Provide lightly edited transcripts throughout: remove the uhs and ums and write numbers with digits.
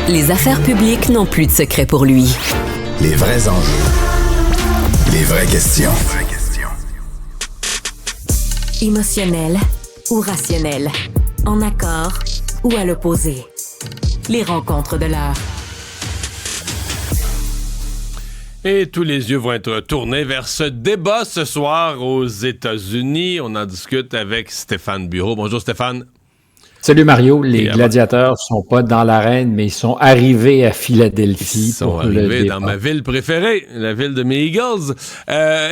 Les affaires publiques n'ont plus de secret pour lui. Les vrais enjeux. Les vraies questions. Émotionnel ou rationnel? En accord ou à l'opposé? Les rencontres de l'heure. Et tous les yeux vont être tournés vers ce débat ce soir aux États-Unis. On en discute avec Stéphane Bureau. Bonjour Stéphane. Salut Mario, les gladiateurs sont pas dans l'arène, mais ils sont arrivés à Philadelphie. Ils sont arrivés dans ma ville préférée, la ville de mes Eagles.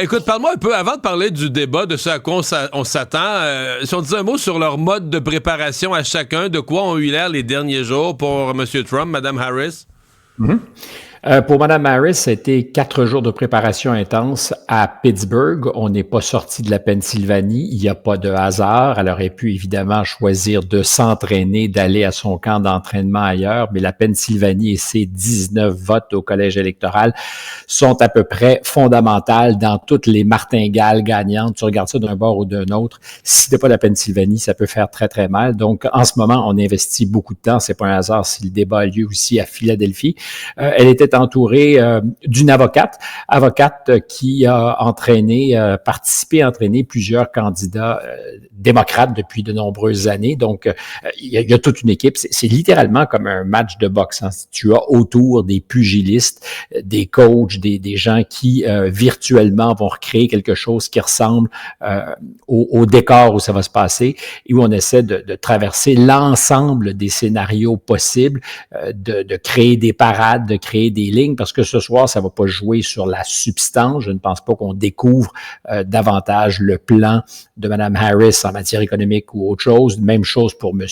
Écoute, parle-moi un peu, avant de parler du débat, de ce à quoi on s'attend, si on disait un mot sur leur mode de préparation à chacun, de quoi ont eu l'air les derniers jours pour M. Trump, Mme Harris? Mm-hmm. Pour Mme Harris, ça a été 4 jours de préparation intense à Pittsburgh. On n'est pas sorti de la Pennsylvanie. Il n'y a pas de hasard. Elle aurait pu évidemment choisir de s'entraîner, d'aller à son camp d'entraînement ailleurs, mais la Pennsylvanie et ses 19 votes au collège électoral sont à peu près fondamentales dans toutes les martingales gagnantes. Tu regardes ça d'un bord ou d'un autre. Si ce n'est pas la Pennsylvanie, ça peut faire très, très mal. Donc, en ce moment, on investit beaucoup de temps. C'est pas un hasard si le débat a lieu aussi à Philadelphie. Elle était entourée d'une avocate qui a entraîné plusieurs candidats démocrates depuis de nombreuses années. Donc, il y a toute une équipe. C'est littéralement comme un match de boxe. Hein. Tu as autour des pugilistes, des coachs, des gens qui virtuellement vont recréer quelque chose qui ressemble au décor où ça va se passer et où on essaie de traverser l'ensemble des scénarios possibles, de créer des parades, de créer des lignes, parce que ce soir, ça va pas jouer sur la substance. Je ne pense pas qu'on découvre davantage le plan de Mme Harris en matière économique ou autre chose. Même chose pour M.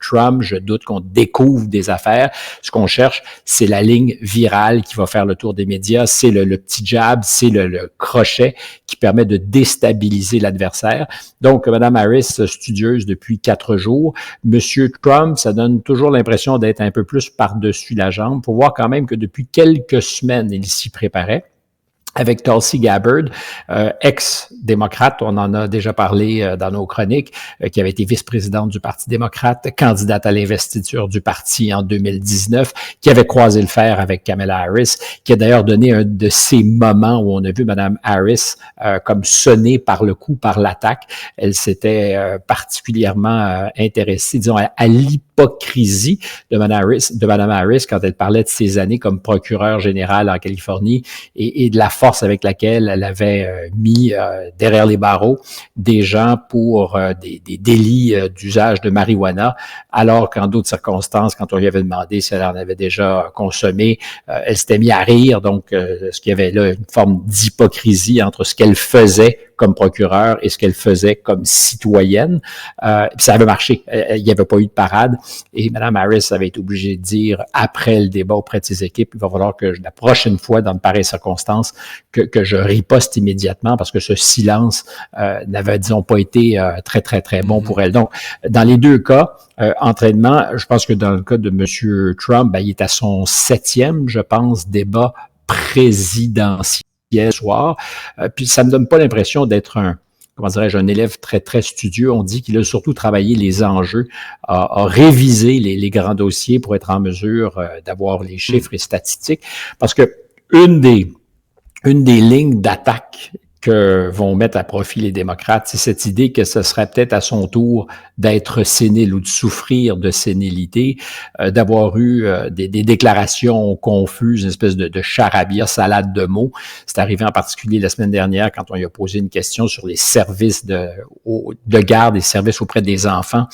Trump. Je doute qu'on découvre des affaires. Ce qu'on cherche, c'est la ligne virale qui va faire le tour des médias. C'est le petit jab, c'est le crochet qui permet de déstabiliser l'adversaire. Donc, Mme Harris, studieuse depuis 4 jours. M. Trump, ça donne toujours l'impression d'être un peu plus par-dessus la jambe. Faut voir quand même que depuis quelques semaines, il s'y préparait avec Tulsi Gabbard, ex-démocrate, on en a déjà parlé dans nos chroniques, qui avait été vice-présidente du Parti démocrate, candidate à l'investiture du parti en 2019, qui avait croisé le fer avec Kamala Harris, qui a d'ailleurs donné un de ces moments où on a vu Mme Harris comme sonnée par le coup, par l'attaque. Elle s'était particulièrement intéressée, disons, à l'hypocrisie de Mme Harris quand elle parlait de ses années comme procureure générale en Californie et de la force avec laquelle elle avait mis derrière les barreaux des gens pour des délits d'usage de marijuana, alors qu'en d'autres circonstances, quand on lui avait demandé si elle en avait déjà consommé, elle s'était mise à rire. Donc, ce qu'il y avait là, une forme d'hypocrisie entre ce qu'elle faisait comme procureure et ce qu'elle faisait comme citoyenne. Puis ça avait marché. Il n'y avait pas eu de parade. Et Mme Harris avait été obligée de dire, après le débat auprès de ses équipes, il va falloir que la prochaine fois, dans de pareilles circonstances, que je riposte immédiatement parce que ce silence n'avait, disons, pas été très, très, très bon pour elle. Donc, dans les deux cas, entraînement, je pense que dans le cas de M. Trump, il est à son 7e, je pense, débat présidentiel soir. Puis ça me donne pas l'impression d'être un élève très, très studieux. On dit qu'il a surtout travaillé les enjeux, a révisé les grands dossiers pour être en mesure d'avoir les chiffres et statistiques. Parce que une des lignes d'attaque que vont mettre à profit les démocrates, c'est cette idée que ce serait peut-être à son tour d'être sénile ou de souffrir de sénilité, d'avoir eu des déclarations confuses, une espèce de charabia, salade de mots. C'est arrivé en particulier la semaine dernière quand on lui a posé une question sur les services de garde et services auprès des enfants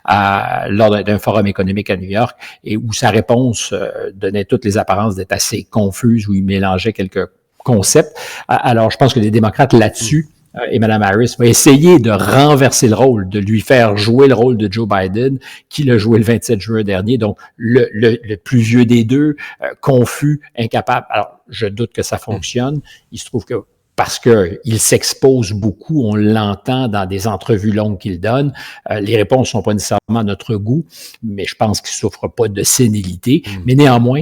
lors d'un forum économique à New York, et où sa réponse donnait toutes les apparences d'être assez confuse, où il mélangeait quelques concept. Alors, je pense que les démocrates là-dessus, et Mme Harris va essayer de renverser le rôle, de lui faire jouer le rôle de Joe Biden, qui l'a joué le 27 juin dernier, donc le plus vieux des deux, confus, incapable. Alors, je doute que ça fonctionne. Il se trouve que parce qu'il s'expose beaucoup, on l'entend dans des entrevues longues qu'il donne. Les réponses sont pas nécessairement à notre goût, mais je pense qu'il souffre pas de sénilité. Mais néanmoins,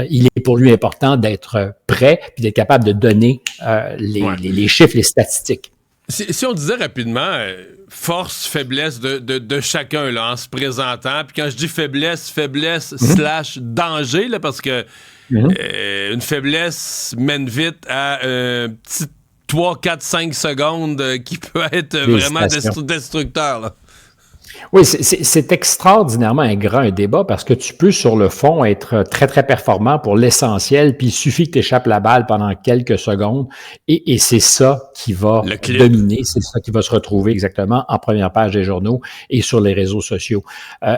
il est pour lui important d'être prêt puis d'être capable de donner les chiffres, les statistiques. Si on disait rapidement force, faiblesse de chacun là, en se présentant, puis quand je dis faiblesse / danger, là, parce que une faiblesse mène vite à un petit 3, 4, 5 secondes qui peut être vraiment destructeur. Là. Oui, c'est extraordinairement ingrat un débat parce que tu peux sur le fond être très, très performant pour l'essentiel, puis il suffit que tu échappes la balle pendant quelques secondes et c'est ça qui va dominer, c'est ça qui va se retrouver exactement en première page des journaux et sur les réseaux sociaux.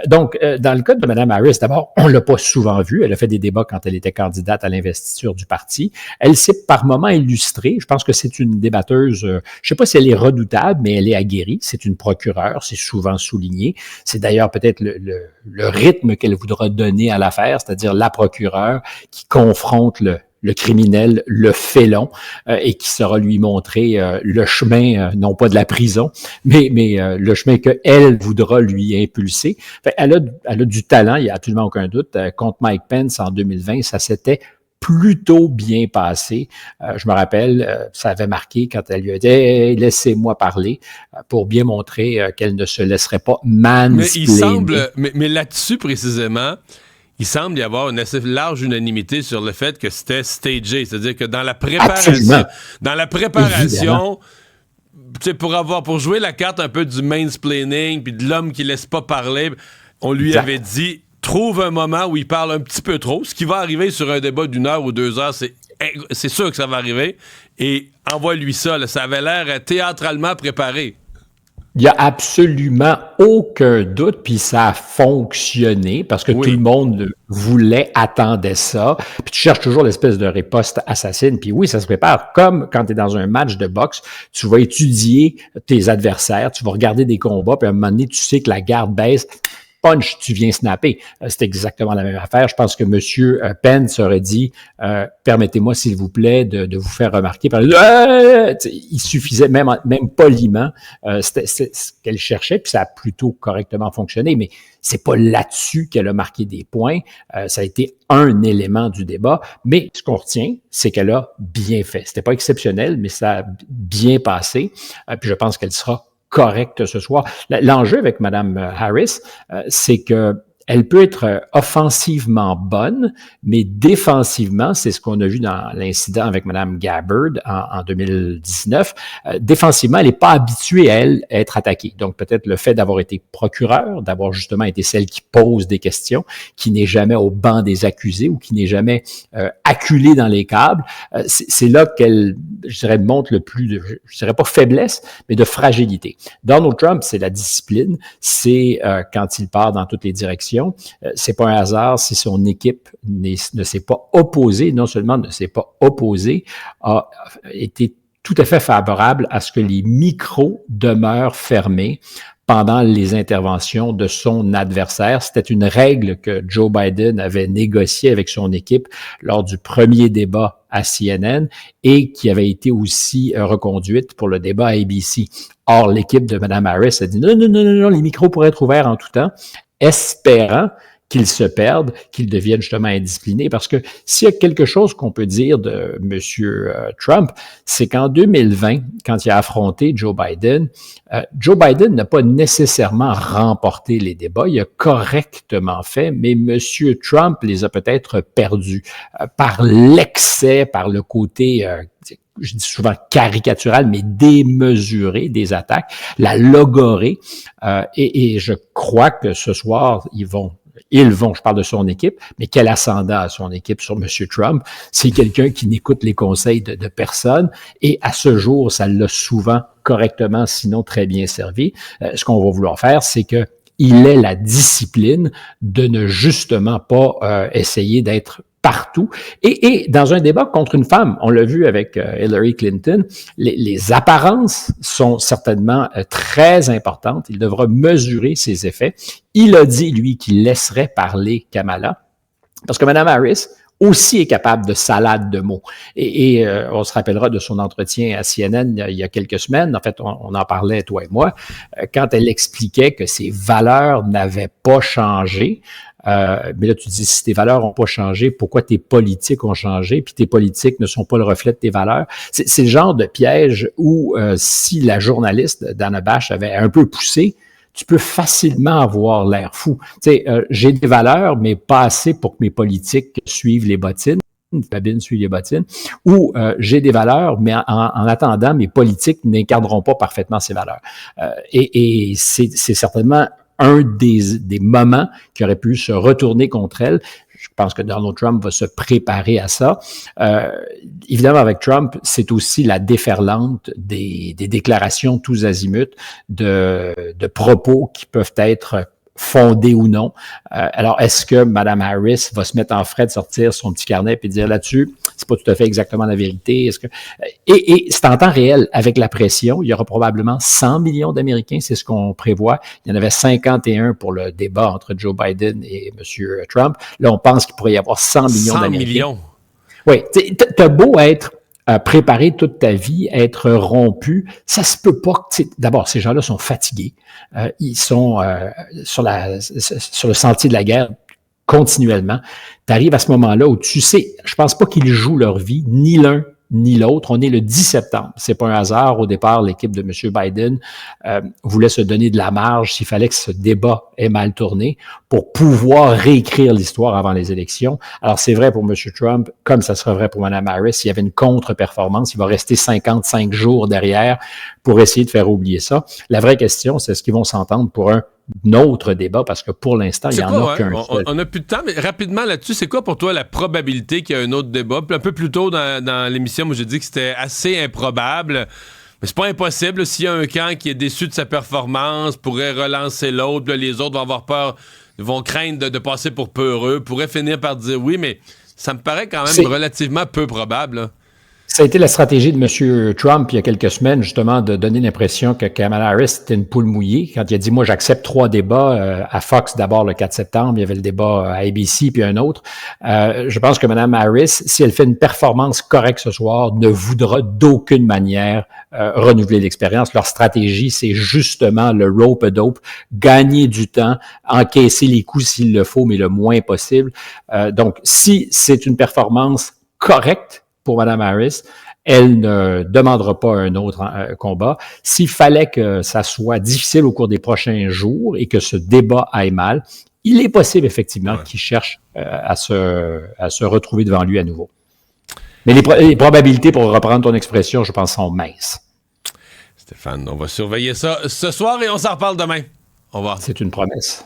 Donc, dans le cas de Mme Harris, d'abord, on l'a pas souvent vu, elle a fait des débats quand elle était candidate à l'investiture du parti. Elle s'est par moments illustrée, je pense que c'est une débatteuse, je sais pas si elle est redoutable, mais elle est aguerrie, c'est une procureure, c'est souvent souligné. C'est d'ailleurs peut-être le rythme qu'elle voudra donner à l'affaire, c'est-à-dire la procureure qui confronte le criminel, le félon, et qui saura lui montrer le chemin, non pas de la prison, mais le chemin qu'elle voudra lui impulser. Fait, elle a du talent, il n'y a absolument aucun doute. Contre Mike Pence en 2020, ça s'était plutôt bien passé. Je me rappelle, ça avait marqué quand elle lui a dit hey, « laissez-moi parler » pour bien montrer qu'elle ne se laisserait pas mansplainer. Mais il semble, mais là-dessus précisément, il semble y avoir une assez large unanimité sur le fait que c'était stagé, c'est-à-dire que dans la préparation, tu sais, pour jouer la carte un peu du mansplaining puis de l'homme qui laisse pas parler, on lui avait dit trouve un moment où il parle un petit peu trop. Ce qui va arriver sur un débat d'1 heure ou 2 heures, c'est sûr que ça va arriver. Et envoie-lui ça. Là, ça avait l'air théâtralement préparé. Il n'y a absolument aucun doute, puis ça a fonctionné parce que tout le monde attendait ça. Puis tu cherches toujours l'espèce de riposte assassine. Puis oui, ça se prépare comme quand tu es dans un match de boxe. Tu vas étudier tes adversaires, tu vas regarder des combats, puis à un moment donné, tu sais que la garde baisse. Punch, tu viens snapper. C'est exactement la même affaire. Je pense que M. Pence aurait dit permettez-moi, s'il vous plaît, de vous faire remarquer. Il suffisait même poliment. C'était ce qu'elle cherchait, puis ça a plutôt correctement fonctionné. Mais c'est pas là-dessus qu'elle a marqué des points. Ça a été un élément du débat. Mais ce qu'on retient, c'est qu'elle a bien fait. C'était pas exceptionnel, mais ça a bien passé. Puis je pense qu'elle sera correcte ce soir. L'enjeu avec Mme Harris, c'est que elle peut être offensivement bonne, mais défensivement, c'est ce qu'on a vu dans l'incident avec Mme Gabbard en 2019. Défensivement, elle n'est pas habituée à être attaquée. Donc, peut-être le fait d'avoir été procureur, d'avoir justement été celle qui pose des questions, qui n'est jamais au banc des accusés ou qui n'est jamais acculée dans les câbles, c'est là qu'elle, je dirais, montre le plus de, je dirais pas faiblesse, mais de fragilité. Donald Trump, c'est la discipline, c'est quand il part dans toutes les directions. C'est pas un hasard si son équipe ne s'est pas opposée, non seulement ne s'est pas opposée, a été tout à fait favorable à ce que les micros demeurent fermés pendant les interventions de son adversaire. C'était une règle que Joe Biden avait négociée avec son équipe lors du premier débat à CNN et qui avait été aussi reconduite pour le débat à ABC. Or, l'équipe de Mme Harris a dit non, les micros pourraient être ouverts en tout temps, espérant qu'ils se perdent, qu'ils deviennent justement indisciplinés. Parce que s'il y a quelque chose qu'on peut dire de M. Trump, c'est qu'en 2020, quand il a affronté Joe Biden n'a pas nécessairement remporté les débats, il a correctement fait, mais M. Trump les a peut-être perdus par l'excès, par le côté je dis souvent caricatural, mais démesuré des attaques, la logorée. Et je crois que ce soir, ils vont, je parle de son équipe, mais quel ascendant a son équipe sur M. Trump? C'est quelqu'un qui n'écoute les conseils de personne et à ce jour, ça l'a souvent correctement, sinon très bien servi. Ce qu'on va vouloir faire, c'est que il ait la discipline de ne justement pas essayer d'être partout. Et dans un débat contre une femme, on l'a vu avec Hillary Clinton, les apparences sont certainement très importantes. Il devra mesurer ses effets. Il a dit, lui, qu'il laisserait parler Kamala, parce que Mme Harris aussi est capable de salade de mots. Et on se rappellera de son entretien à CNN il y a quelques semaines. En fait, on en parlait, toi et moi, quand elle expliquait que ses valeurs n'avaient pas changé. Mais là, tu dis, si tes valeurs n'ont pas changé, pourquoi tes politiques ont changé, puis tes politiques ne sont pas le reflet de tes valeurs? C'est le genre de piège où, si la journaliste Dana Bash avait un peu poussé, tu peux facilement avoir l'air fou. Tu sais, j'ai des valeurs, mais pas assez pour que mes politiques suivent les bottines. Babine suit les bottines, ou j'ai des valeurs, mais en attendant, mes politiques n'incarneront pas parfaitement ces valeurs. Et c'est certainement un des moments qui aurait pu se retourner contre elle. Je pense que Donald Trump va se préparer à ça. Évidemment, avec Trump, c'est aussi la déferlante des déclarations tous azimuts de propos qui peuvent être fondé ou non. Alors, est-ce que Mme Harris va se mettre en frais de sortir son petit carnet et dire là-dessus, c'est pas tout à fait exactement la vérité? Est-ce que et c'est en temps réel, avec la pression, il y aura probablement 100 millions d'Américains, c'est ce qu'on prévoit. Il y en avait 51 pour le débat entre Joe Biden et M. Trump. Là, on pense qu'il pourrait y avoir 100 millions d'Américains. 100 millions? Oui. T'as beau être préparer toute ta vie, être rompu, ça se peut pas. D'abord, ces gens-là sont fatigués. Ils sont sur le sentier de la guerre continuellement. Tu arrives à ce moment-là où tu sais, je pense pas qu'ils jouent leur vie, ni l'un ni l'autre. On est le 10 septembre. C'est pas un hasard. Au départ, l'équipe de M. Biden voulait se donner de la marge s'il fallait que ce débat ait mal tourné pour pouvoir réécrire l'histoire avant les élections. Alors, c'est vrai pour M. Trump, comme ça sera vrai pour Mme Harris. S'il y avait une contre-performance, il va rester 55 jours derrière pour essayer de faire oublier ça. La vraie question, c'est est-ce qu'ils vont s'entendre pour un autre débat, parce que pour l'instant, il n'y en a qu'un seul. On n'a plus de temps, mais rapidement là-dessus, c'est quoi pour toi la probabilité qu'il y ait un autre débat? Puis un peu plus tôt dans l'émission, moi j'ai dit que c'était assez improbable, mais c'est pas impossible. S'il y a un camp qui est déçu de sa performance, pourrait relancer l'autre, puis les autres vont avoir peur, vont craindre de passer pour peureux, pourraient finir par dire oui, mais ça me paraît quand même relativement peu probable, là. Ça a été la stratégie de M. Trump il y a quelques semaines, justement, de donner l'impression que Kamala Harris était une poule mouillée. Quand il a dit, moi, j'accepte 3 débats à Fox d'abord le 4 septembre, il y avait le débat à ABC puis un autre. Je pense que Mme Harris, si elle fait une performance correcte ce soir, ne voudra d'aucune manière renouveler l'expérience. Leur stratégie, c'est justement le rope-a-dope, gagner du temps, encaisser les coups s'il le faut, mais le moins possible. Donc, si c'est une performance correcte pour Mme Harris, elle ne demandera pas un autre combat. S'il fallait que ça soit difficile au cours des prochains jours et que ce débat aille mal, il est possible effectivement qu'il cherche à se retrouver devant lui à nouveau. Mais les probabilités, pour reprendre ton expression, je pense, sont minces. Stéphane, on va surveiller ça ce soir et on s'en reparle demain. Au revoir. C'est une promesse.